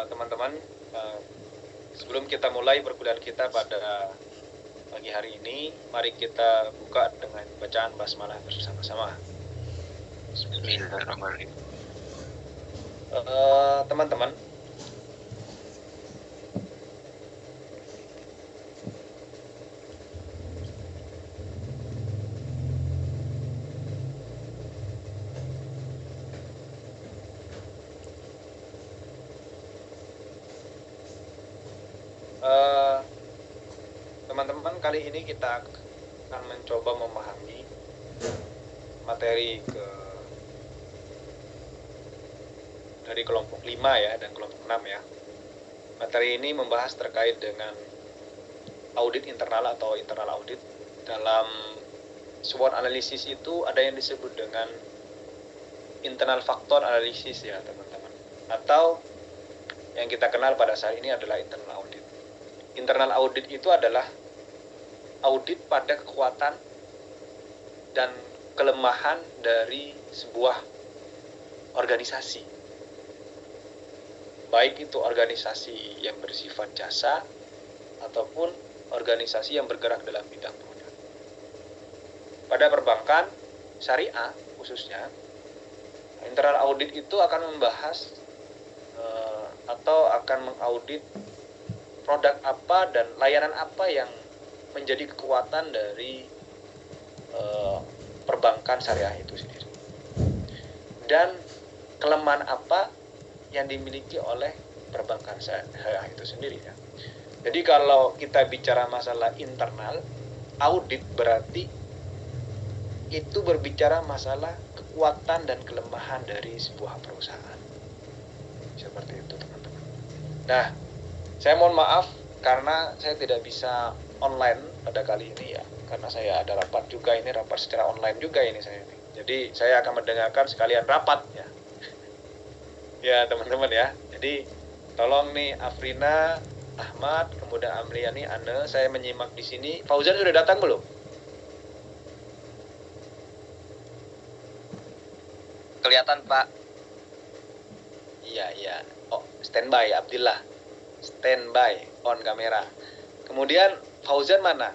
Teman-teman, sebelum kita mulai perkuliahan kita pada pagi hari ini, mari kita buka dengan bacaan basmalah bersama-sama. Bismillahirrahmanirrahim. Teman-teman, teman-teman, kali ini kita akan mencoba memahami materi dari kelompok 5 ya dan kelompok 6 ya. Materi ini membahas terkait dengan audit internal atau internal audit. Dalam SWOT analisis itu ada yang disebut dengan internal factor analisis ya teman-teman, atau yang kita kenal pada saat ini adalah internal audit. Internal audit itu adalah audit pada kekuatan dan kelemahan dari sebuah organisasi, baik itu organisasi yang bersifat jasa ataupun organisasi yang bergerak dalam bidang produk. Pada perbankan syariah khususnya, internal audit itu akan membahas atau akan mengaudit produk apa dan layanan apa yang menjadi kekuatan dari perbankan syariah itu sendiri, dan kelemahan apa yang dimiliki oleh perbankan syariah itu sendiri ya. Jadi kalau kita bicara masalah internal audit, berarti itu berbicara masalah kekuatan dan kelemahan dari sebuah perusahaan. Seperti itu teman-teman. Nah, saya mohon maaf karena saya tidak bisa online pada kali ini ya, karena saya ada rapat juga, ini rapat secara online juga ini saya ini. Jadi saya akan mendengarkan sekalian rapat ya. Ya teman-teman ya. Jadi tolong nih Afrina, Ahmad, kemudian Amliani, Anne, saya menyimak di sini. Fauzan sudah datang belum? Kelihatan Pak. Iya. Oh, standby Abdillah. Standby on kamera. Kemudian Fauzan mana?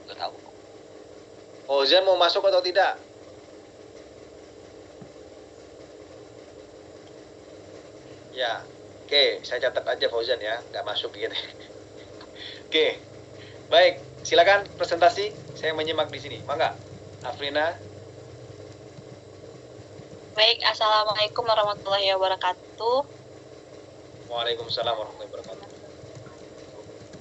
Nggak tahu. Fauzan mau masuk atau tidak? Ya, oke, saya catat aja Fauzan ya, nggak masuk gitu. Oke, baik, silakan presentasi. Saya menyimak di sini. Mangga, Afrina. Baik, Assalamualaikum warahmatullahi wabarakatuh. Waalaikumsalam warahmatullahi wabarakatuh.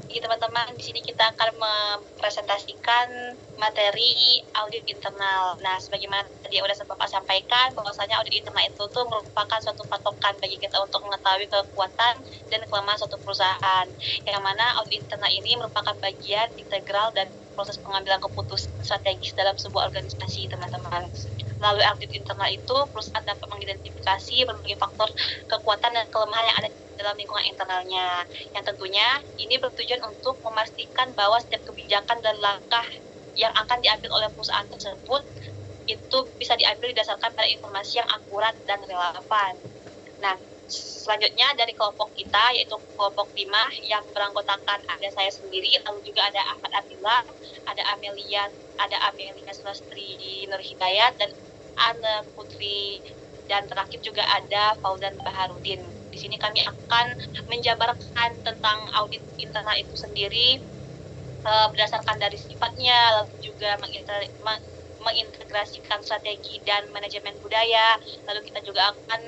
Jadi teman-teman, di sini kita akan mempresentasikan materi audit internal. Nah, sebagaimana tadi udah Bapak sampaikan, bahwasanya audit internal itu tuh merupakan suatu patokan bagi kita untuk mengetahui kekuatan dan kelemahan suatu perusahaan. Yang mana audit internal ini merupakan bagian integral dan proses pengambilan keputusan strategis dalam sebuah organisasi, teman-teman. Melalui audit internal itu, perusahaan dapat mengidentifikasi berbagai faktor kekuatan dan kelemahan yang ada dalam lingkungan internalnya. Yang tentunya ini bertujuan untuk memastikan bahwa setiap kebijakan dan langkah yang akan diambil oleh perusahaan tersebut itu bisa diambil didasarkan pada informasi yang akurat dan relevan. Nah, selanjutnya dari kelompok kita, yaitu kelompok 5 yang beranggotakan ada saya sendiri, lalu juga ada Ahmad Abdillah, ada Amelia Sulastri Nur Hidayat, dan Anne Putri, dan terakhir juga ada Fauzan Baharudin. Di sini kami akan menjabarkan tentang audit internal itu sendiri berdasarkan dari sifatnya, lalu juga mengintegrasikan strategi dan manajemen budaya. Lalu kita juga akan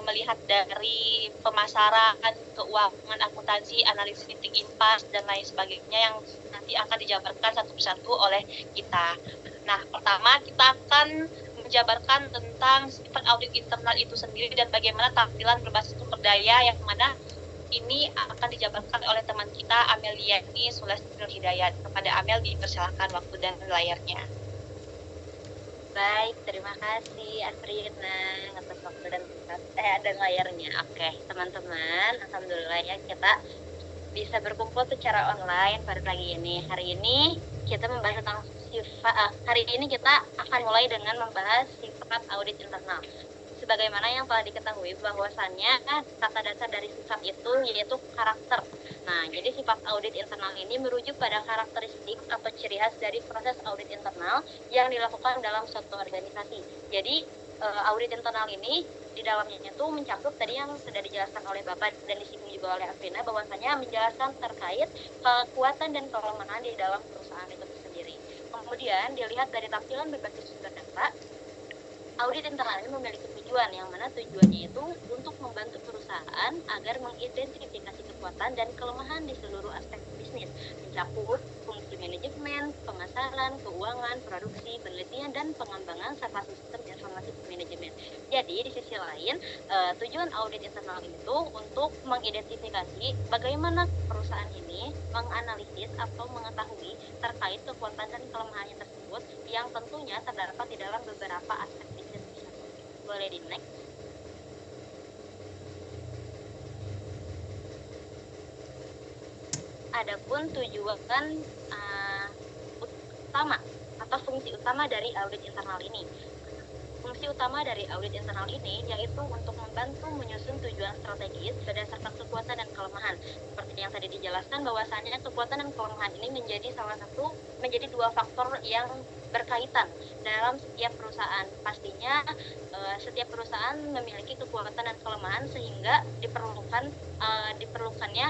melihat dari pemasaran, keuangan, akuntansi, analisis titik impas, dan lain sebagainya yang nanti akan dijabarkan satu persatu oleh kita. Nah, pertama kita akan menjabarkan tentang sifat audit internal itu sendiri dan bagaimana tampilan berbasis sumber daya, yang mana ini akan dijabarkan oleh teman kita Amelia Sulastri Hidayat. Kepada Amel dipersilakan waktu dan layarnya. Baik, terima kasih Afrina atas waktu dan layarnya. Oke, teman-teman, alhamdulillah ya, kita bisa berkumpul secara online pada pagi ini. Hari ini kita membahas tentang hari ini kita akan mulai dengan membahas sifat audit internal. Sebagaimana yang telah diketahui bahwasannya kata dasar dari sifat itu yaitu karakter. Nah, jadi sifat audit internal ini merujuk pada karakteristik atau ciri khas dari proses audit internal yang dilakukan dalam suatu organisasi. Jadi audit internal ini di dalamnya itu mencakup tadi yang sudah dijelaskan oleh Bapak dan disinggung juga oleh Afrina, bahwasanya menjelaskan terkait kekuatan dan kelemahan di dalam perusahaan itu sendiri. Kemudian dilihat dari tampilan berbagai sumber data, audit internal ini memiliki tujuan, yang mana tujuannya itu untuk membantu perusahaan agar mengidentifikasi kekuatan dan kelemahan di seluruh aspek bisnis, mencakup fungsi manajemen, pemasaran, keuangan, produksi, penelitian, dan pengembangan serta sistem informasi manajemen. Jadi di sisi lain, tujuan audit internal itu untuk mengidentifikasi bagaimana perusahaan ini menganalisis atau mengetahui terkait kekuatan dan kelemahannya tersebut yang tentunya terdapat di dalam beberapa aspek bisnis tersebut. Boleh di next. Adapun tujuan utama atau fungsi utama dari audit internal ini. Fungsi utama dari audit internal ini yaitu untuk membantu menyusun tujuan strategis berdasarkan kekuatan dan kelemahan. Seperti yang tadi dijelaskan, bahwasannya kekuatan dan kelemahan ini menjadi dua faktor yang berkaitan dalam setiap perusahaan. Pastinya setiap perusahaan memiliki kekuatan dan kelemahan sehingga diperlukannya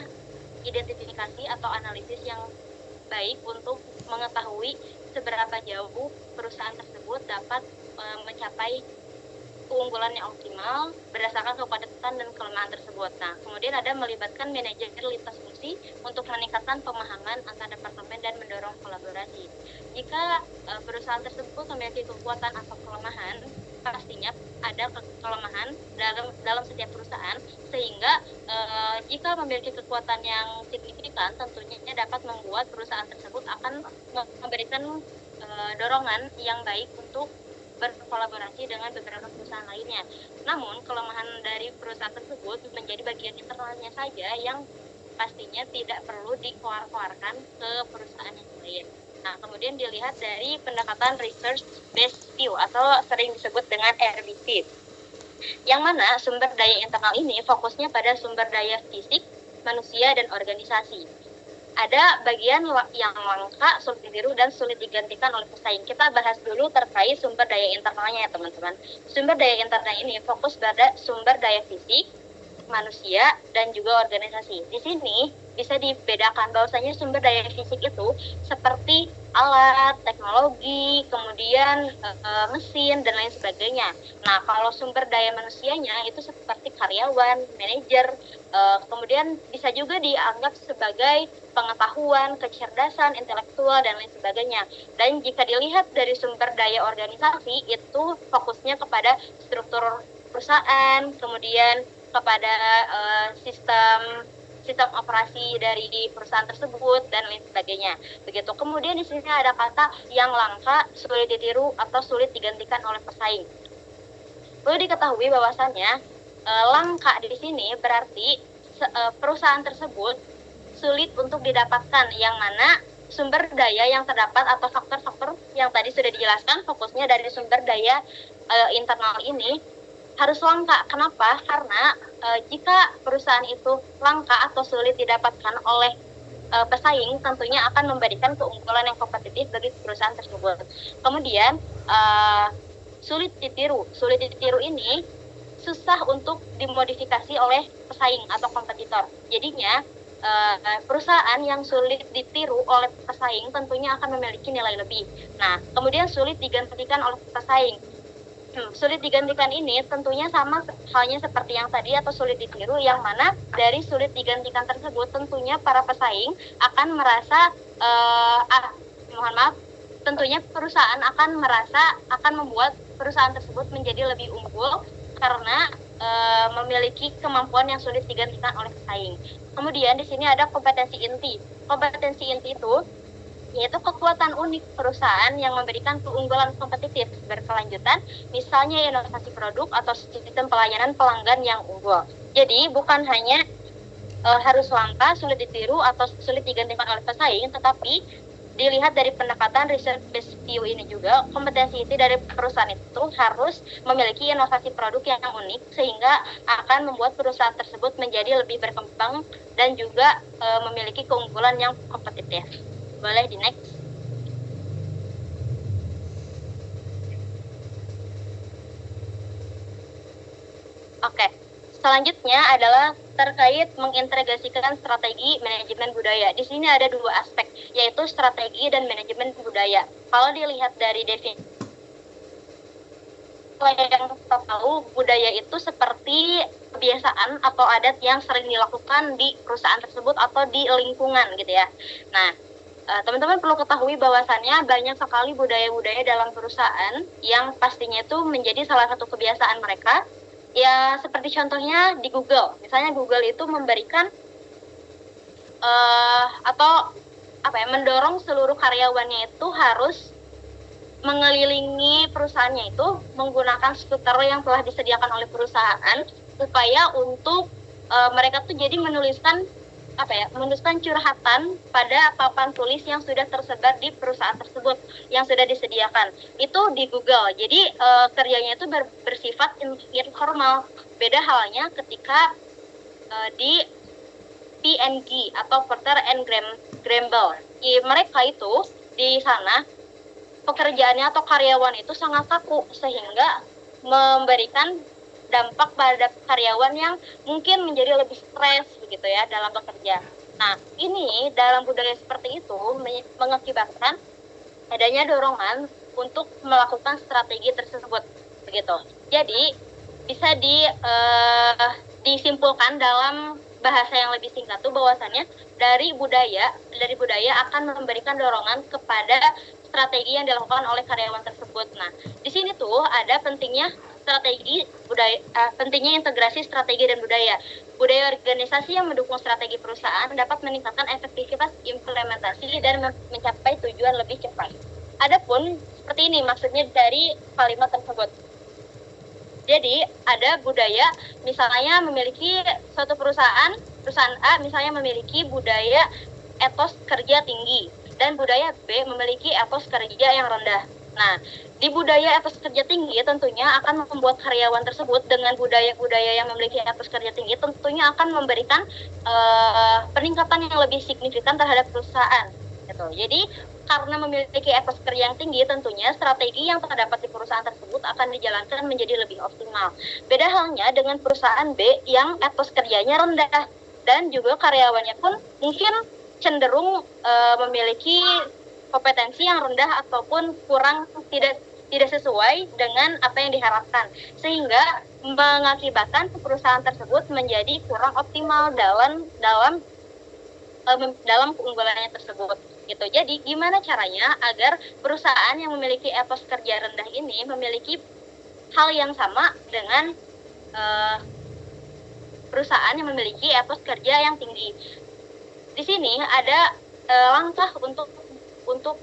identifikasi atau analisis yang baik untuk mengetahui seberapa jauh perusahaan tersebut dapat mencapai keunggulan yang optimal berdasarkan kekuatan dan kelemahan tersebut. Nah, kemudian ada melibatkan manajer lintas fungsi untuk meningkatkan pemahaman antar departemen dan mendorong kolaborasi. Jika perusahaan tersebut memiliki kekuatan atau kelemahan, pastinya ada kelemahan dalam setiap perusahaan, sehingga jika memiliki kekuatan yang signifikan, tentunya dapat membuat perusahaan tersebut akan memberikan dorongan yang baik untuk berkolaborasi dengan beberapa perusahaan lainnya. Namun, kelemahan dari perusahaan tersebut menjadi bagian internalnya saja yang pastinya tidak perlu dikeluarkan ke perusahaan yang lain. Nah, kemudian dilihat dari pendekatan research based view atau sering disebut dengan RBV. Yang mana sumber daya internal ini fokusnya pada sumber daya fisik, manusia, dan organisasi. Ada bagian yang langka, sulit ditiru, dan sulit digantikan oleh pesaing. Kita bahas dulu terkait sumber daya internalnya ya teman-teman. Sumber daya internal ini fokus pada sumber daya fisik, manusia, dan juga organisasi. Di sini bisa dibedakan bahwasanya sumber daya fisik itu seperti alat, teknologi, kemudian mesin, dan lain sebagainya. Nah, kalau sumber daya manusianya itu seperti karyawan, manajer, kemudian bisa juga dianggap sebagai pengetahuan, kecerdasan, intelektual, dan lain sebagainya. Dan jika dilihat dari sumber daya organisasi, itu fokusnya kepada struktur perusahaan, kemudian kepada sistem operasi dari perusahaan tersebut, dan lain sebagainya. Begitu. Kemudian di sini ada kata yang langka, sulit ditiru, atau sulit digantikan oleh pesaing. Perlu diketahui bahwasannya langka di sini berarti perusahaan tersebut sulit untuk didapatkan, yang mana sumber daya yang terdapat atau faktor-faktor yang tadi sudah dijelaskan fokusnya dari sumber daya internal ini harus langka. Kenapa? Karena jika perusahaan itu langka atau sulit didapatkan oleh pesaing, tentunya akan memberikan keunggulan yang kompetitif bagi perusahaan tersebut. Kemudian sulit ditiru. Sulit ditiru ini susah untuk dimodifikasi oleh pesaing atau kompetitor. Jadinya perusahaan yang sulit ditiru oleh pesaing tentunya akan memiliki nilai lebih. Nah, kemudian sulit digantikan oleh pesaing. Sulit digantikan ini tentunya sama halnya seperti yang tadi atau sulit ditiru, yang mana dari sulit digantikan tersebut tentunya para pesaing akan merasa tentunya perusahaan akan membuat perusahaan tersebut menjadi lebih unggul karena memiliki kemampuan yang sulit digantikan oleh pesaing. Kemudian di sini ada kompetensi inti. Kompetensi inti itu yaitu kekuatan unik perusahaan yang memberikan keunggulan kompetitif berkelanjutan, misalnya inovasi produk atau sistem pelayanan pelanggan yang unggul. Jadi bukan hanya harus langka, sulit ditiru atau sulit digantikan oleh pesaing, tetapi dilihat dari pendekatan research based view ini juga, kompetensi inti dari perusahaan itu harus memiliki inovasi produk yang unik sehingga akan membuat perusahaan tersebut menjadi lebih berkembang dan juga memiliki keunggulan yang kompetitif. Boleh di next. Oke, selanjutnya adalah terkait mengintegrasikan strategi manajemen budaya. Di sini ada dua aspek, yaitu strategi dan manajemen budaya. Kalau dilihat dari definisi yang kita tahu, budaya itu seperti kebiasaan atau adat yang sering dilakukan di perusahaan tersebut atau di lingkungan gitu ya. Nah, teman-teman perlu ketahui bahwasannya banyak sekali budaya-budaya dalam perusahaan yang pastinya itu menjadi salah satu kebiasaan mereka. Ya, seperti contohnya di Google. Misalnya Google itu memberikan mendorong seluruh karyawannya itu harus mengelilingi perusahaannya itu menggunakan skuter yang telah disediakan oleh perusahaan upaya untuk mereka tuh jadi menuliskan curhatan pada papan tulis yang sudah tersebar di perusahaan tersebut yang sudah disediakan. Itu di Google. Jadi kerjanya itu bersifat informal. Beda halnya ketika di P&G atau Procter & Gamble. Mereka itu di sana pekerjaannya atau karyawan itu sangat kaku sehingga memberikan dampak pada karyawan yang mungkin menjadi lebih stres begitu ya dalam bekerja. Nah, ini dalam budaya seperti itu mengakibatkan adanya dorongan untuk melakukan strategi tersebut begitu. Jadi bisa disimpulkan dalam bahasa yang lebih singkat tuh bahwasannya dari budaya akan memberikan dorongan kepada strategi yang dilakukan oleh karyawan tersebut. Nah, di sini tuh ada pentingnya pentingnya integrasi strategi dan budaya. Budaya organisasi yang mendukung strategi perusahaan dapat meningkatkan efektivitas implementasi dan mencapai tujuan lebih cepat. Adapun seperti ini maksudnya dari kalimat tersebut. Jadi ada budaya, misalnya memiliki suatu perusahaan A misalnya memiliki budaya etos kerja tinggi dan budaya B memiliki etos kerja yang rendah. Nah, di budaya etos kerja tinggi tentunya akan membuat karyawan tersebut dengan budaya-budaya yang memiliki etos kerja tinggi tentunya akan memberikan peningkatan yang lebih signifikan terhadap perusahaan. Gitu. Jadi karena memiliki etos kerja yang tinggi, tentunya strategi yang terdapat di perusahaan tersebut akan dijalankan menjadi lebih optimal. Beda halnya dengan perusahaan B yang etos kerjanya rendah dan juga karyawannya pun mungkin cenderung memiliki kompetensi yang rendah ataupun kurang tidak sesuai dengan apa yang diharapkan, sehingga mengakibatkan perusahaan tersebut menjadi kurang optimal dalam keunggulannya tersebut. Gitu. Jadi gimana caranya agar perusahaan yang memiliki etos kerja rendah ini memiliki hal yang sama dengan perusahaan yang memiliki etos kerja yang tinggi. Di sini ada langkah untuk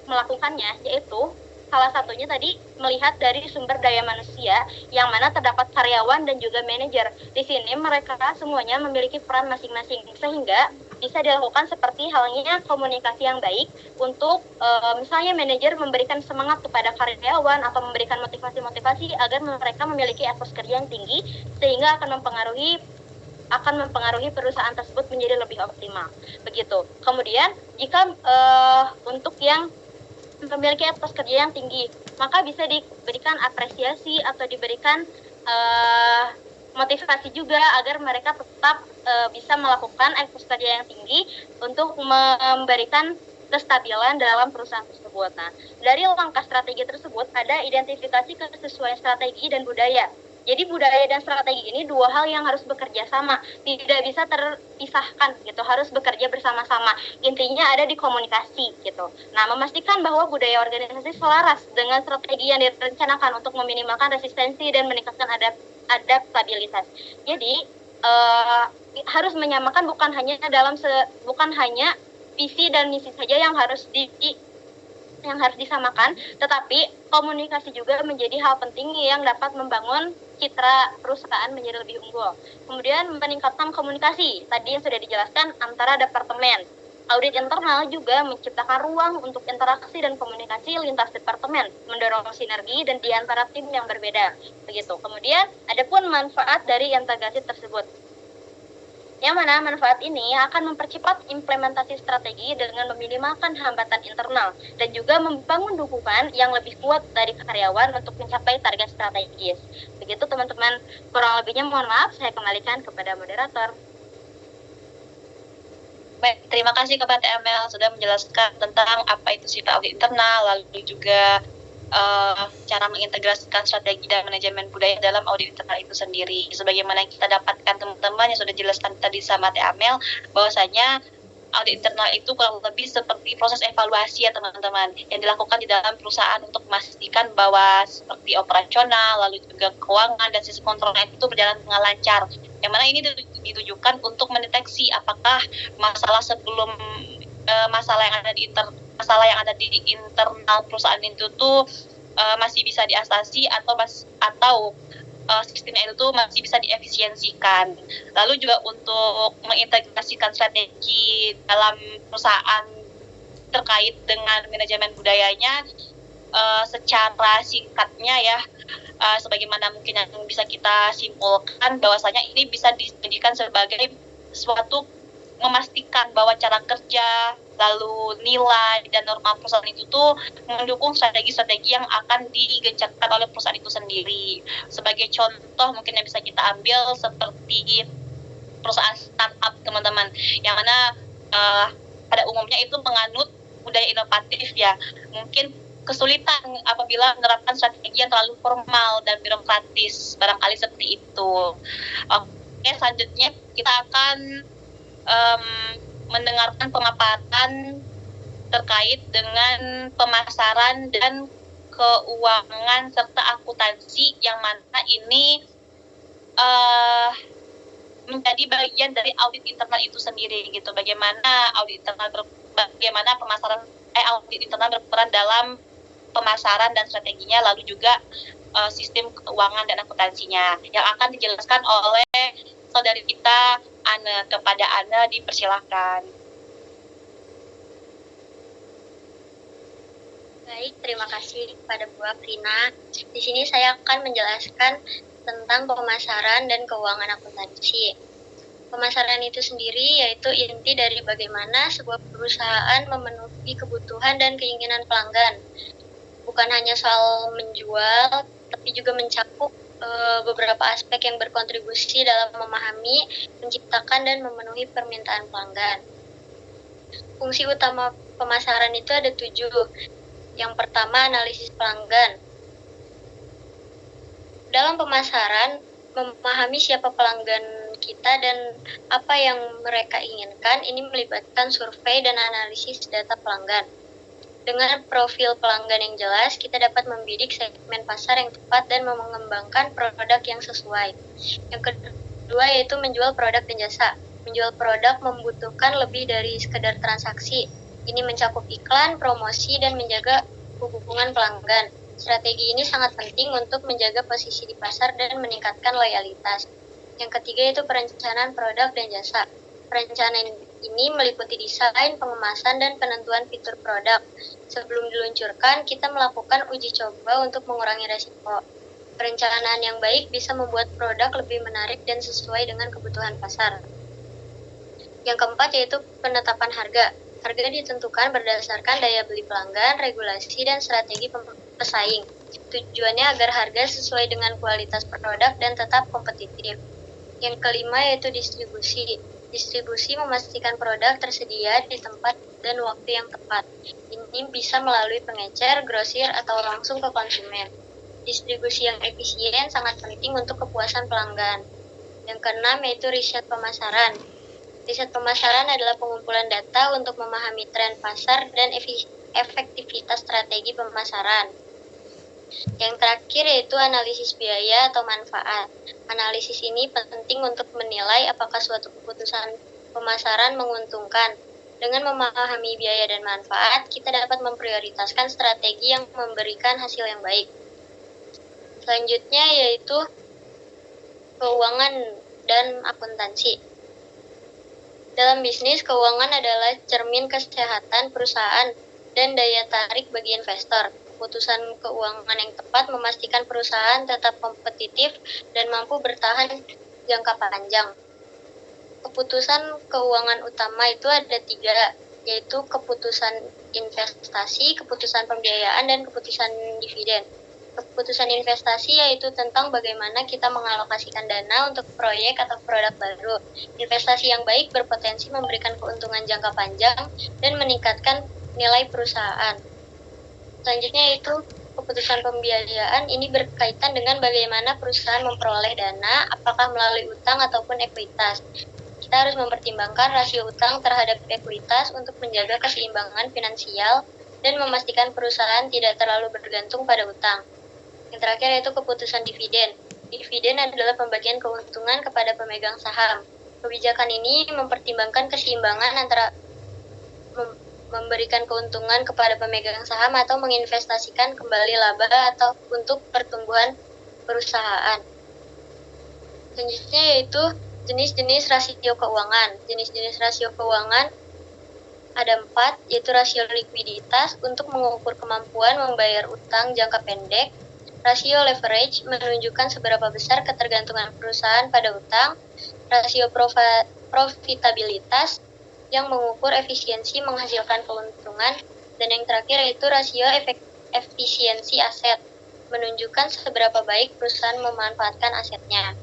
melakukannya, yaitu salah satunya tadi melihat dari sumber daya manusia yang mana terdapat karyawan dan juga manajer. Di sini mereka semuanya memiliki peran masing-masing sehingga bisa dilakukan seperti halnya komunikasi yang baik untuk misalnya manajer memberikan semangat kepada karyawan atau memberikan motivasi-motivasi agar mereka memiliki etos kerja yang tinggi sehingga akan mempengaruhi perusahaan tersebut menjadi lebih optimal. Begitu. Kemudian jika untuk yang memiliki etos kerja yang tinggi, maka bisa diberikan apresiasi atau diberikan motivasi juga agar mereka tetap bisa melakukan etos kerja yang tinggi untuk memberikan kestabilan dalam perusahaan tersebut. Nah, dari langkah strategi tersebut ada identifikasi kesesuaian strategi dan budaya. Jadi budaya dan strategi ini dua hal yang harus bekerja sama, tidak bisa terpisahkan gitu, harus bekerja bersama-sama. Intinya ada di komunikasi gitu. Nah, memastikan bahwa budaya organisasi selaras dengan strategi yang direncanakan untuk meminimalkan resistensi dan meningkatkan adaptabilitas. Jadi harus menyamakan bukan hanya visi dan misi saja yang harus disamakan, tetapi komunikasi juga menjadi hal penting yang dapat membangun citra perusahaan menjadi lebih unggul. Kemudian meningkatkan komunikasi, tadi yang sudah dijelaskan antara departemen. Audit internal juga menciptakan ruang untuk interaksi dan komunikasi lintas departemen, mendorong sinergi dan di antara tim yang berbeda. Begitu. Kemudian, ada pun manfaat dari integrasi tersebut. Yang mana manfaat ini akan mempercepat implementasi strategi dengan meminimalkan hambatan internal dan juga membangun dukungan yang lebih kuat dari karyawan untuk mencapai target strategis. Begitu teman-teman, kurang lebihnya mohon maaf, saya kembalikan kepada moderator. Baik, terima kasih kepada TML sudah menjelaskan tentang apa itu sifat audit internal, lalu juga cara mengintegrasikan strategi dan manajemen budaya dalam audit internal itu sendiri. Sebagaimana yang kita dapatkan teman-teman yang sudah dijelaskan tadi sama TML, bahwasanya audit internal itu kurang lebih seperti proses evaluasi ya teman-teman, yang dilakukan di dalam perusahaan untuk memastikan bahwa seperti operasional, lalu juga keuangan dan sistem kontrolnya itu berjalan dengan lancar. Yang mana ini ditujukan untuk mendeteksi apakah masalah sebelum masalah yang ada di internal perusahaan itu tuh masih bisa diatasi atau sistemnya itu masih bisa diefisiensikan. Lalu juga untuk mengintegrasikan strategi dalam perusahaan terkait dengan manajemen budayanya, secara singkatnya ya, sebagaimana mungkin yang bisa kita simpulkan bahwasanya ini bisa dijadikan sebagai suatu memastikan bahwa cara kerja, lalu nilai dan norma perusahaan itu tuh mendukung strategi-strategi yang akan digencarkan oleh perusahaan itu sendiri. Sebagai contoh mungkin yang bisa kita ambil seperti perusahaan startup teman-teman, yang mana pada umumnya itu menganut budaya inovatif ya. Mungkin kesulitan apabila menerapkan strategi yang terlalu formal dan birokratis, barangkali seperti itu. Oke, selanjutnya kita akan mendengarkan pemaparan terkait dengan pemasaran dan keuangan serta akuntansi, yang mana ini menjadi bagian dari audit internal itu sendiri gitu. Bagaimana audit internal audit internal berperan dalam pemasaran dan strateginya, lalu juga sistem keuangan dan akuntansinya, yang akan dijelaskan oleh saudari kita Ana. Kepada Ana dipersilahkan. Baik, terima kasih kepada Bu Aprina. Di sini saya akan menjelaskan tentang pemasaran dan keuangan akuntansi. Pemasaran itu sendiri yaitu inti dari bagaimana sebuah perusahaan memenuhi kebutuhan dan keinginan pelanggan. Bukan hanya soal menjual, tapi juga mencakup beberapa aspek yang berkontribusi dalam memahami, menciptakan, dan memenuhi permintaan pelanggan. Fungsi utama pemasaran itu ada 7. Yang pertama, analisis pelanggan. Dalam pemasaran, memahami siapa pelanggan kita dan apa yang mereka inginkan, ini melibatkan survei dan analisis data pelanggan. Dengan profil pelanggan yang jelas, kita dapat membidik segmen pasar yang tepat dan mengembangkan produk yang sesuai. Yang kedua yaitu menjual produk dan jasa. Menjual produk membutuhkan lebih dari sekedar transaksi. Ini mencakup iklan, promosi, dan menjaga hubungan pelanggan. Strategi ini sangat penting untuk menjaga posisi di pasar dan meningkatkan loyalitas. Yang ketiga yaitu perencanaan produk dan jasa. Perencanaan ini meliputi desain, pengemasan, dan penentuan fitur produk. Sebelum diluncurkan, kita melakukan uji coba untuk mengurangi resiko. Perencanaan yang baik bisa membuat produk lebih menarik dan sesuai dengan kebutuhan pasar. Yang keempat yaitu penetapan harga. Harga ditentukan berdasarkan daya beli pelanggan, regulasi, dan strategi pesaing. Tujuannya agar harga sesuai dengan kualitas produk dan tetap kompetitif. Yang kelima yaitu distribusi. Distribusi memastikan produk tersedia di tempat dan waktu yang tepat. Ini bisa melalui pengecer, grosir, atau langsung ke konsumen. Distribusi yang efisien sangat penting untuk kepuasan pelanggan. Yang keenam yaitu riset pemasaran. Riset pemasaran adalah pengumpulan data untuk memahami tren pasar dan efektivitas strategi pemasaran. Yang terakhir yaitu analisis biaya atau manfaat. Analisis ini penting untuk menilai apakah suatu keputusan pemasaran menguntungkan. Dengan memahami biaya dan manfaat, kita dapat memprioritaskan strategi yang memberikan hasil yang baik. Selanjutnya yaitu keuangan dan akuntansi. Dalam bisnis, keuangan adalah cermin kesehatan perusahaan dan daya tarik bagi investor. Keputusan keuangan yang tepat memastikan perusahaan tetap kompetitif dan mampu bertahan jangka panjang. Keputusan keuangan utama itu ada 3, yaitu keputusan investasi, keputusan pembiayaan, dan keputusan dividen. Keputusan investasi yaitu tentang bagaimana kita mengalokasikan dana untuk proyek atau produk baru. Investasi yang baik berpotensi memberikan keuntungan jangka panjang dan meningkatkan nilai perusahaan. Selanjutnya yaitu keputusan pembiayaan. Ini berkaitan dengan bagaimana perusahaan memperoleh dana, apakah melalui utang ataupun ekuitas. Kita harus mempertimbangkan rasio utang terhadap ekuitas untuk menjaga keseimbangan finansial dan memastikan perusahaan tidak terlalu bergantung pada utang. Yang terakhir yaitu keputusan dividen. Dividen adalah pembagian keuntungan kepada pemegang saham. Kebijakan ini mempertimbangkan keseimbangan antara memberikan keuntungan kepada pemegang saham atau menginvestasikan kembali laba atau untuk pertumbuhan perusahaan. Selanjutnya yaitu jenis-jenis rasio keuangan. Jenis-jenis rasio keuangan ada 4, yaitu rasio likuiditas untuk mengukur kemampuan membayar utang jangka pendek. Rasio leverage menunjukkan seberapa besar ketergantungan perusahaan pada utang. Rasio profitabilitas yang mengukur efisiensi menghasilkan keuntungan. Dan yang terakhir yaitu rasio efisiensi aset, menunjukkan seberapa baik perusahaan memanfaatkan asetnya.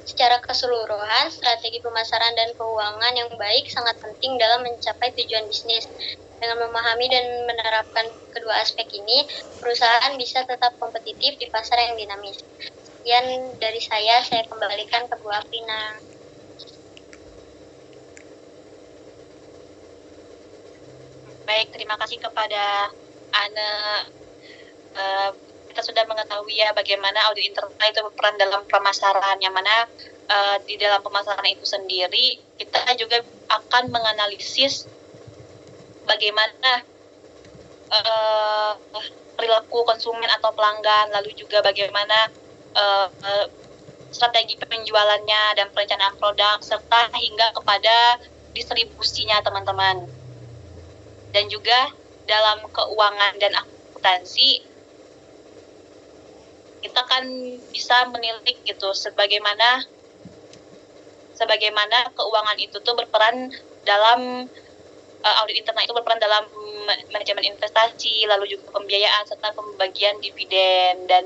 Secara keseluruhan, strategi pemasaran dan keuangan yang baik sangat penting dalam mencapai tujuan bisnis. Dengan memahami dan menerapkan kedua aspek ini, perusahaan bisa tetap kompetitif di pasar yang dinamis. Sekian dari saya kembalikan ke Bu Afrina. Baik, terima kasih kepada Ane. Kita sudah mengetahui ya bagaimana audit internal itu berperan dalam pemasaran, yang mana di dalam pemasaran itu sendiri kita juga akan menganalisis bagaimana perilaku konsumen atau pelanggan, lalu juga bagaimana strategi penjualannya dan perencanaan produk, serta hingga kepada distribusinya teman-teman. Dan juga dalam keuangan dan akuntansi, kita kan bisa menilik gitu sebagaimana keuangan itu tuh berperan dalam audit internal itu berperan dalam manajemen investasi, lalu juga pembiayaan serta pembagian dividen. Dan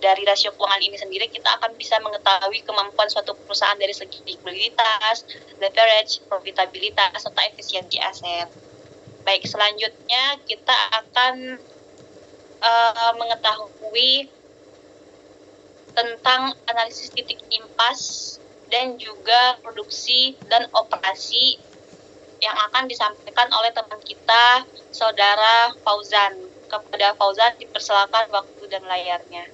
dari rasio keuangan ini sendiri kita akan bisa mengetahui kemampuan suatu perusahaan dari segi likuiditas, leverage, profitabilitas serta efisiensi aset. Baik, selanjutnya kita akan mengetahui tentang analisis titik impas dan juga produksi dan operasi yang akan disampaikan oleh teman kita, Saudara Fauzan. Kepada Fauzan dipersilakan waktu dan layarnya.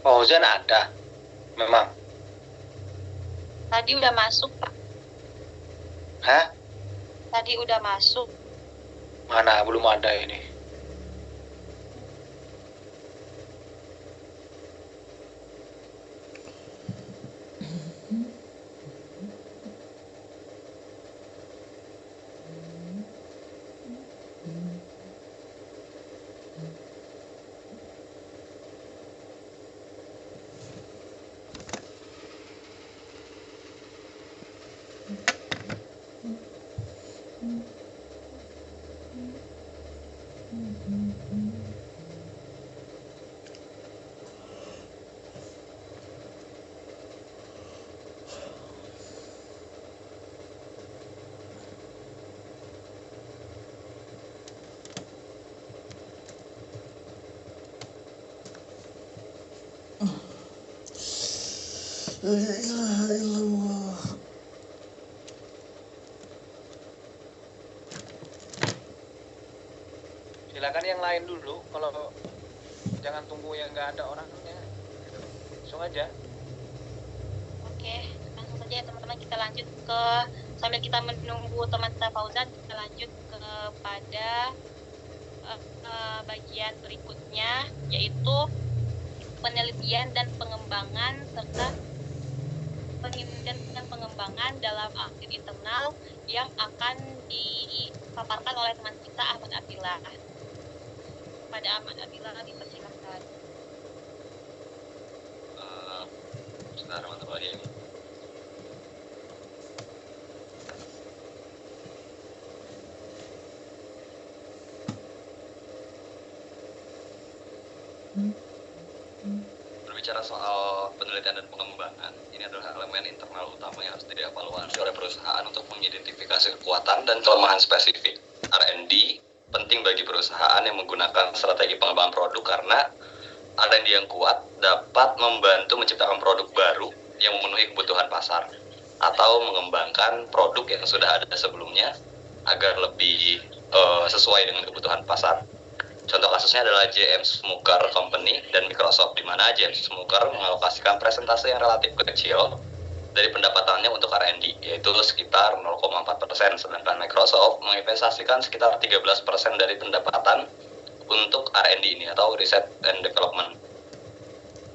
Fauzan ada, memang. Tadi udah masuk, Pak. Hah? Tadi udah masuk. Mana belum ada ini? Silakan yang lain dulu, kalau jangan tunggu yang nggak ada orangnya. langsung aja. Oke, langsung saja ya teman-teman, kita lanjut ke, sambil kita menunggu teman kita Fauzan, kita lanjut kepada bagian berikutnya, yaitu penelitian dan pengembangan serta penelitian dan pengembangan dalam audit internal yang akan dipaparkan oleh teman kita Ahmad Abdillah. Pada Ahmad Abdillah dipersilakan. Sebentar teman-teman ini. Berbicara soal penelitian dan pengembangan, ini adalah elemen internal utama yang harus dievaluasi oleh perusahaan untuk mengidentifikasi kekuatan dan kelemahan spesifik. R&D penting bagi perusahaan yang menggunakan strategi pengembangan produk karena R&D yang kuat dapat membantu menciptakan produk baru yang memenuhi kebutuhan pasar atau mengembangkan produk yang sudah ada sebelumnya agar lebih sesuai dengan kebutuhan pasar. Contoh kasusnya adalah JM Smucker Company dan Microsoft, di mana JM Smucker mengalokasikan presentase yang relatif kecil dari pendapatannya untuk R&D, yaitu sekitar 0,4%, sedangkan Microsoft menginvestasikan sekitar 13% dari pendapatan untuk R&D ini atau Research and Development.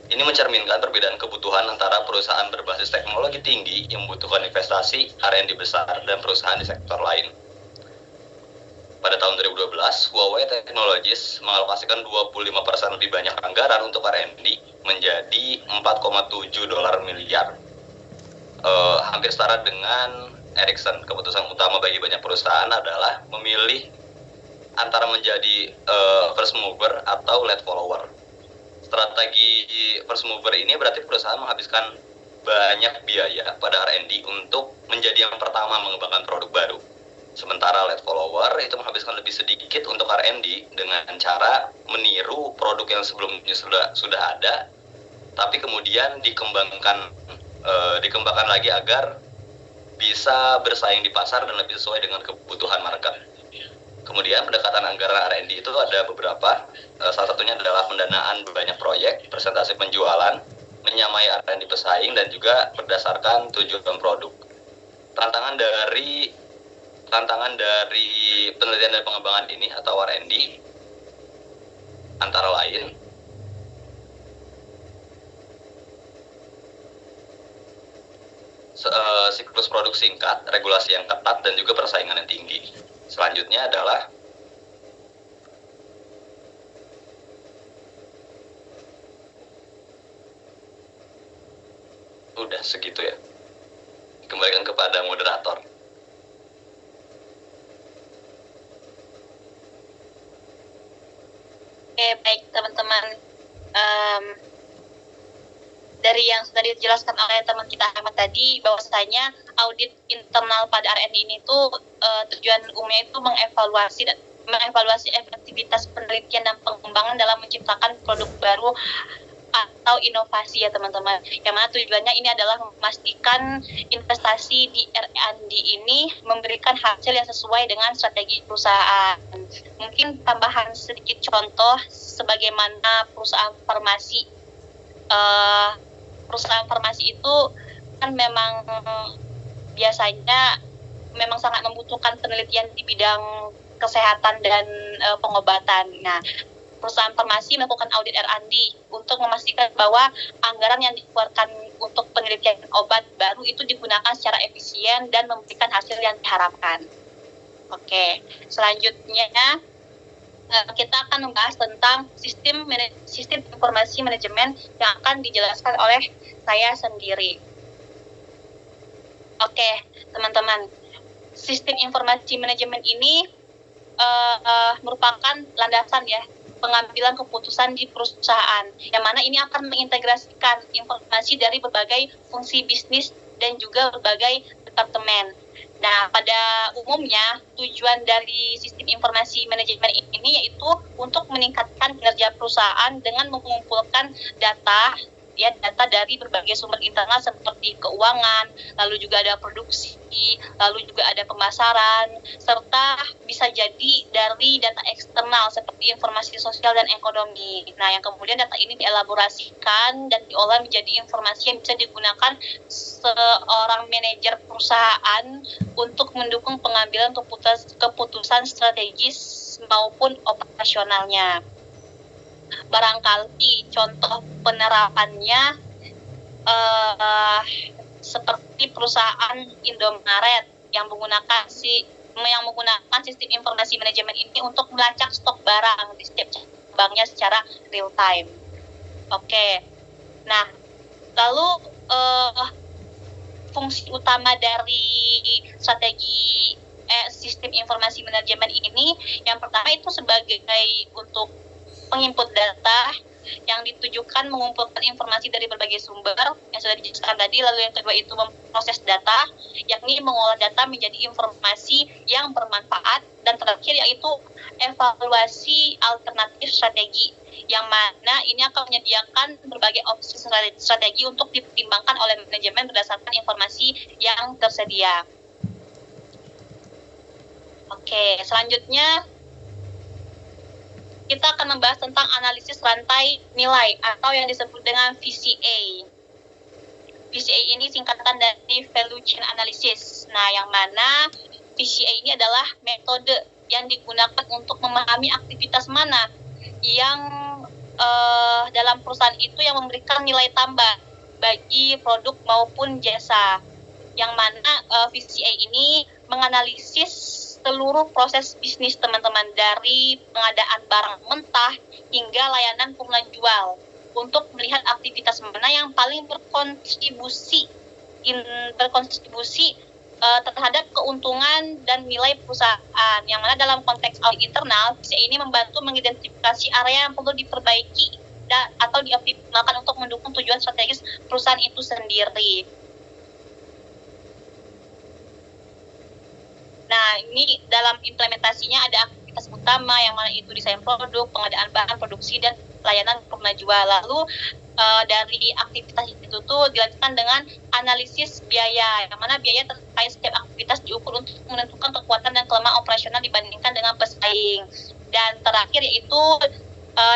Ini mencerminkan perbedaan kebutuhan antara perusahaan berbasis teknologi tinggi yang membutuhkan investasi R&D besar dan perusahaan di sektor lain. Pada tahun 2012, Huawei Technologies mengalokasikan 25% lebih banyak anggaran untuk R&D menjadi 4,7 dolar miliar. Hampir setara dengan Ericsson. Keputusan utama bagi banyak perusahaan adalah memilih antara menjadi first mover atau late follower. Strategi first mover ini berarti perusahaan menghabiskan banyak biaya pada R&D untuk menjadi yang pertama mengembangkan produk baru. Sementara late follower itu menghabiskan lebih sedikit untuk R&D dengan cara meniru produk yang sebelumnya sudah ada, tapi kemudian dikembangkan lagi agar bisa bersaing di pasar dan lebih sesuai dengan kebutuhan market. Kemudian pendekatan anggaran R&D itu ada beberapa, salah satunya adalah pendanaan banyak proyek, presentasi penjualan, menyamai R&D pesaing, dan juga berdasarkan tujuan produk. Tantangan dari penelitian dan pengembangan ini atau R&D antara lain siklus produk singkat, regulasi yang ketat, dan juga persaingan yang tinggi. Selanjutnya adalah udah segitu ya. Kembalikan kepada moderator. Oke, baik teman-teman. Dari yang sudah dijelaskan oleh teman kita Ahmad tadi, bahwasanya audit internal pada R&D ini tuh tujuan umumnya itu mengevaluasi efektivitas penelitian dan pengembangan dalam menciptakan produk baru atau inovasi ya teman-teman. Yang mana tujuannya ini adalah memastikan investasi di R&D ini memberikan hasil yang sesuai dengan strategi perusahaan. Mungkin tambahan sedikit contoh sebagaimana perusahaan farmasi itu kan memang biasanya memang sangat membutuhkan penelitian di bidang kesehatan dan pengobatan. Nah, perusahaan farmasi melakukan audit R&D untuk memastikan bahwa anggaran yang dikeluarkan untuk penelitian obat baru itu digunakan secara efisien dan memberikan hasil yang diharapkan. Oke, selanjutnya kita akan membahas tentang sistem informasi manajemen yang akan dijelaskan oleh saya sendiri. Oke, teman-teman, sistem informasi manajemen ini merupakan landasan ya pengambilan keputusan di perusahaan, yang mana ini akan mengintegrasikan informasi dari berbagai fungsi bisnis dan juga berbagai departemen. Nah, pada umumnya tujuan dari sistem informasi manajemen ini yaitu untuk meningkatkan kinerja perusahaan dengan mengumpulkan data ya data dari berbagai sumber internal seperti keuangan, lalu juga ada produksi, lalu juga ada pemasaran, serta bisa jadi dari data eksternal seperti informasi sosial dan ekonomi. Nah, yang kemudian data ini dielaborasikan dan diolah menjadi informasi yang bisa digunakan seorang manajer perusahaan untuk mendukung pengambilan keputusan strategis maupun operasionalnya. Barangkali contoh penerapannya seperti perusahaan Indomaret yang menggunakan sistem informasi manajemen ini untuk melacak stok barang di setiap cabangnya secara real time. Oke. Nah, lalu fungsi utama dari strategi sistem informasi manajemen ini, yang pertama itu sebagai untuk penginput data yang ditujukan mengumpulkan informasi dari berbagai sumber yang sudah dijelaskan tadi. Lalu yang kedua itu memproses data, yakni mengolah data menjadi informasi yang bermanfaat. Dan terakhir yaitu evaluasi alternatif strategi, yang mana ini akan menyediakan berbagai opsi strategi untuk dipertimbangkan oleh manajemen berdasarkan informasi yang tersedia. Oke, selanjutnya kita akan membahas tentang analisis rantai nilai atau yang disebut dengan VCA. VCA ini singkatan dari Value Chain Analysis. Nah, yang mana VCA ini adalah metode yang digunakan untuk memahami aktivitas mana yang dalam perusahaan itu yang memberikan nilai tambah bagi produk maupun jasa. Yang mana VCA ini menganalisis seluruh proses bisnis teman-teman, dari pengadaan barang mentah hingga layanan pemula jual, untuk melihat aktivitas mana yang paling berkontribusi terhadap keuntungan dan nilai perusahaan. Yang mana dalam konteks audit internal, VCA ini membantu mengidentifikasi area yang perlu diperbaiki atau dioptimalkan untuk mendukung tujuan strategis perusahaan itu sendiri. Nah, ini dalam implementasinya ada aktivitas utama yang mana itu desain produk, pengadaan bahan, produksi, dan layanan pemula jual. Lalu dari aktivitas itu tuh dilanjutkan dengan analisis biaya, yang mana biaya terkait setiap aktivitas diukur untuk menentukan kekuatan dan kelemahan operasional dibandingkan dengan pesaing. Dan terakhir yaitu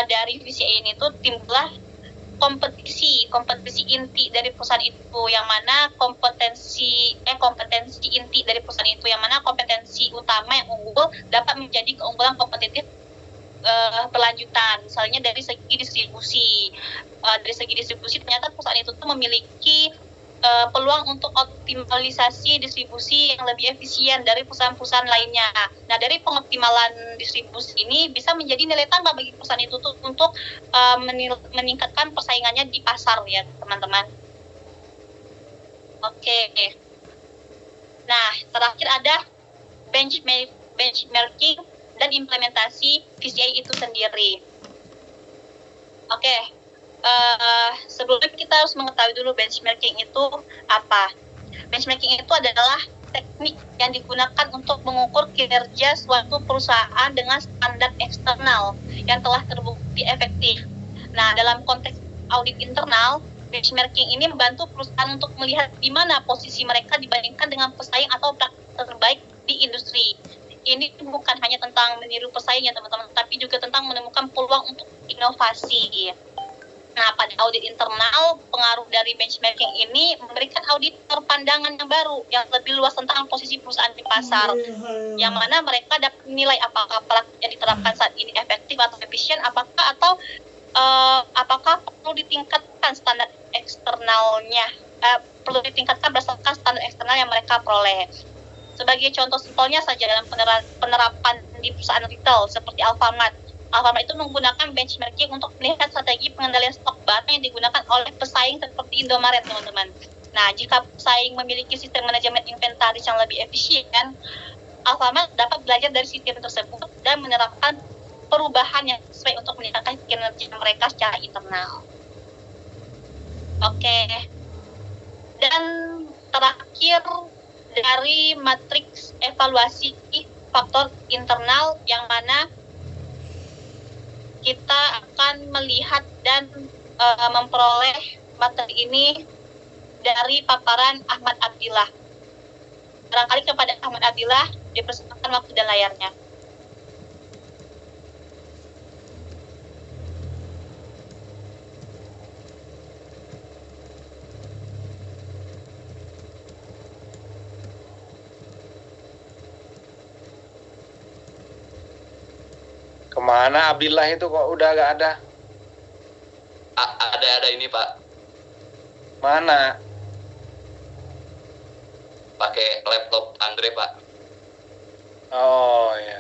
dari VCA ini tuh timbullah kompetisi inti dari perusahaan itu, yang mana kompetensi inti dari perusahaan itu, yang mana kompetensi utama yang unggul dapat menjadi keunggulan kompetitif berlanjutan. Misalnya dari segi distribusi. Dari segi distribusi ternyata perusahaan itu tuh memiliki peluang untuk optimalisasi distribusi yang lebih efisien dari perusahaan-perusahaan lainnya. Nah, dari pengoptimalan distribusi ini bisa menjadi nilai tambah bagi perusahaan itu tuh untuk meningkatkan persaingannya di pasar ya, teman-teman. Oke. Nah, terakhir ada benchmarking dan implementasi VCA itu sendiri. Oke. Sebelumnya kita harus mengetahui dulu benchmarking itu apa. Benchmarking itu adalah teknik yang digunakan untuk mengukur kinerja suatu perusahaan dengan standar eksternal yang telah terbukti efektif. Nah, dalam konteks audit internal, benchmarking ini membantu perusahaan untuk melihat di mana posisi mereka dibandingkan dengan pesaing atau praktik terbaik di industri. Ini bukan hanya tentang meniru pesaing ya teman-teman, tapi juga tentang menemukan peluang untuk inovasi. Nah, pada audit internal, pengaruh dari benchmarking ini memberikan auditor pandangan yang baru, yang lebih luas tentang posisi perusahaan di pasar, yang mana mereka dapat menilai apakah praktik yang diterapkan saat ini efektif atau efisien, apakah perlu ditingkatkan standar eksternalnya, perlu ditingkatkan berdasarkan standar eksternal yang mereka peroleh. Sebagai contoh simpelnya saja dalam penerapan di perusahaan retail seperti Alfamart itu menggunakan benchmarking untuk melihat strategi pengendalian stok barang yang digunakan oleh pesaing seperti Indomaret, teman-teman. Nah, jika pesaing memiliki sistem manajemen inventaris yang lebih efisien, Alfamart dapat belajar dari sistem tersebut dan menerapkan perubahan yang sesuai untuk meningkatkan kinerja mereka secara internal. Oke. Dan terakhir, dari matriks evaluasi faktor internal, yang mana kita akan melihat dan memperoleh materi ini dari paparan Ahmad Abdillah. Barangkali kepada Ahmad Abdillah dipersilakan waktu dan layarnya. Kemana Abdillah itu kok udah gak ada? Ada ini Pak, Mana? pakai laptop Andre Pak. Oh ya.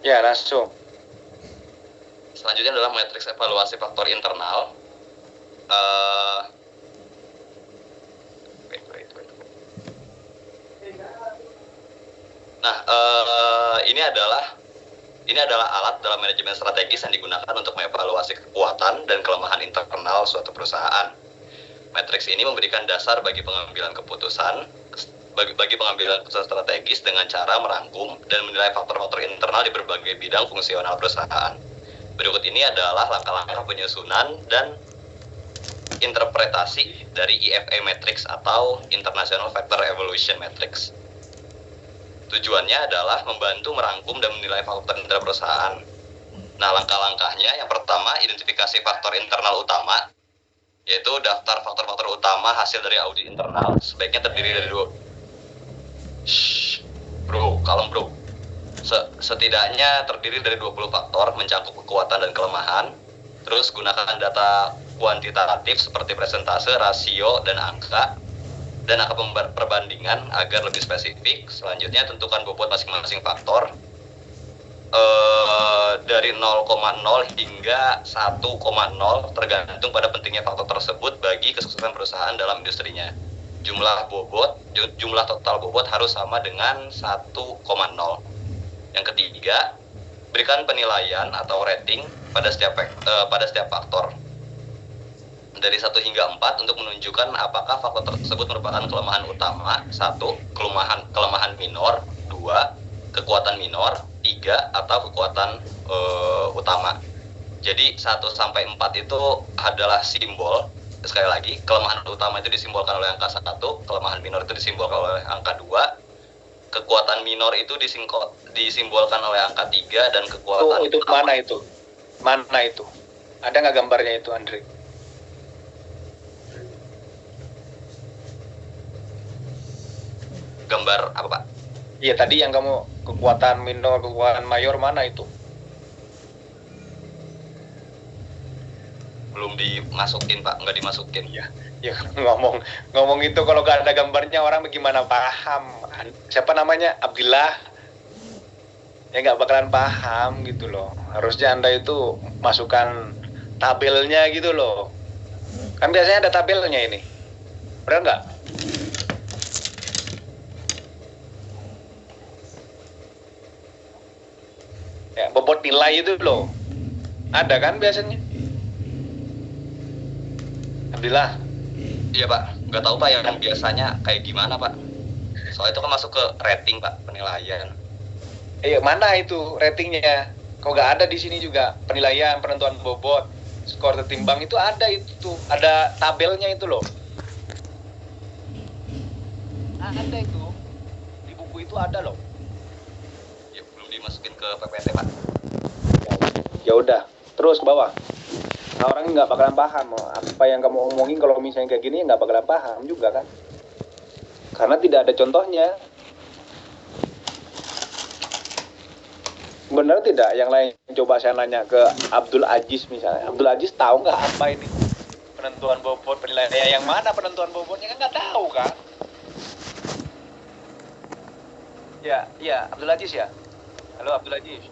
Ya langsung. Selanjutnya adalah matriks evaluasi faktor internal. Wait. Nah, ini adalah alat dalam manajemen strategis yang digunakan untuk mengevaluasi kekuatan dan kelemahan internal suatu perusahaan. Matriks ini memberikan dasar bagi pengambilan keputusan strategis dengan cara merangkum dan menilai faktor-faktor internal di berbagai bidang fungsional perusahaan. Berikut ini adalah langkah-langkah penyusunan dan interpretasi dari IFA Matrix atau International Factor Evaluation Matrix. Tujuannya adalah membantu merangkum dan menilai faktor internal perusahaan. Nah, langkah-langkahnya yang pertama, identifikasi faktor internal utama, yaitu daftar faktor-faktor utama hasil dari audit internal. Sebaiknya terdiri dari setidaknya terdiri dari 20 faktor mencakup kekuatan dan kelemahan. Terus gunakan data kuantitatif seperti presentase, rasio, dan angka perbandingan agar lebih spesifik. Selanjutnya tentukan bobot masing-masing faktor dari 0,0 hingga 1,0 tergantung pada pentingnya faktor tersebut bagi kesuksesan perusahaan dalam industrinya. Jumlah total bobot harus sama dengan 1,0. Yang ketiga, berikan penilaian atau rating pada setiap faktor dari 1 hingga 4 untuk menunjukkan apakah faktor tersebut merupakan kelemahan utama, 1, kelemahan minor, 2, kekuatan minor, 3, atau kekuatan utama. Jadi 1 sampai 4 itu adalah simbol. Sekali lagi, kelemahan utama itu disimbolkan oleh angka 1, kelemahan minor itu disimbolkan oleh angka 2, kekuatan minor itu disimbolkan oleh angka 3, dan kekuatan itu utama. Mana itu? Ada nggak gambarnya itu, Andre? Gambar apa Pak? Iya, tadi yang kamu kekuatan minor, kekuatan mayor, mana itu? Belum dimasukin Pak, nggak dimasukin. Ya ngomong itu kalau nggak ada gambarnya orang bagaimana paham? Siapa namanya? Abdillah. Ya nggak bakalan paham gitu loh. Harusnya Anda itu masukkan tabelnya gitu loh. Kan biasanya ada tabelnya ini. Benar nggak? Ya, bobot nilai itu loh. Ada kan biasanya? Abdillah. Iya Pak, nggak tahu Pak yang biasanya kayak gimana Pak. Soalnya itu kan masuk ke rating Pak, penilaian. Mana itu ratingnya? Kok nggak ada di sini juga penilaian, penentuan bobot, skor tertimbang itu ada ada tabelnya itu loh. Ada itu di buku itu ada loh. Ya, belum dimasukin ke PPT Pak. Ya udah, terus ke bawah. Nah, orang nggak bakalan paham apa yang kamu omongin kalau misalnya kayak gini, nggak bakalan paham juga kan? Karena tidak ada contohnya. Benar tidak? Yang lain coba saya nanya ke Abdul Aziz misalnya. Abdul Aziz tahu nggak apa ini penentuan bobot penilaian? Yang mana penentuan bobotnya kan nggak tahu kan? Ya Abdul Aziz ya. Halo Abdul Aziz.